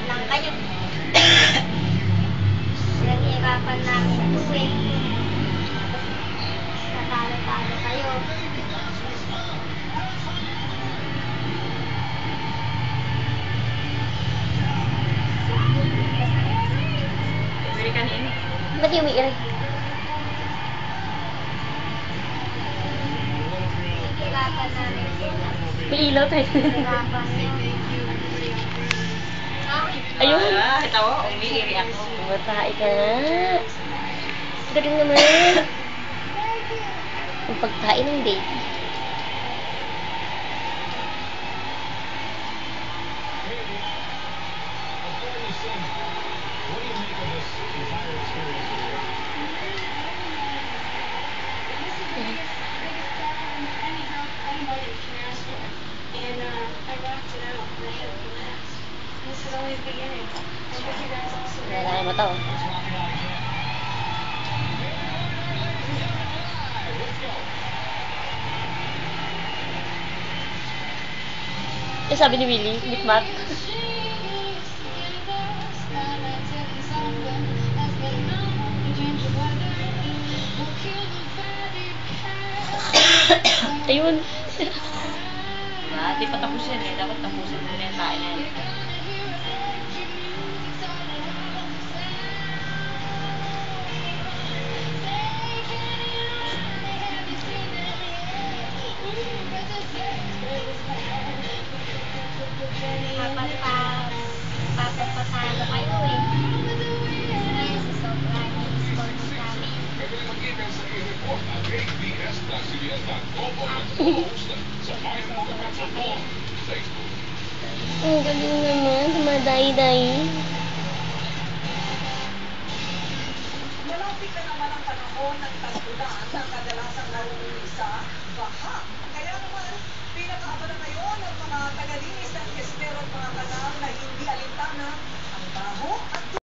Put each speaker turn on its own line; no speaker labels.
lang kayo. Naghihirapan namin sa tuwing. Natalo-talo kayo.
Pwede kanina.
Ba't yung umiiray? Naghihirapan namin sila.
May ilaw tayo.
Naghihirapan niya.
Ayun.
Tawa, umiiri ako.
Matay ka nga. Galing naman. Ang pagkain ng baby. Wala kayo mata, oh. Eh, sabi ni Willie, Bitmat. Ayun.
Di pa tapusin eh. Dapat tapusin mo na yung kain na yun.
Papapasalo kayo eh. Ngayon sa sobrang score mo sa amin.
Ang galing naman. Dumadayi-dayi.
Malapit na naman ang panahon ng tagpulan na kadalasang naririnig sa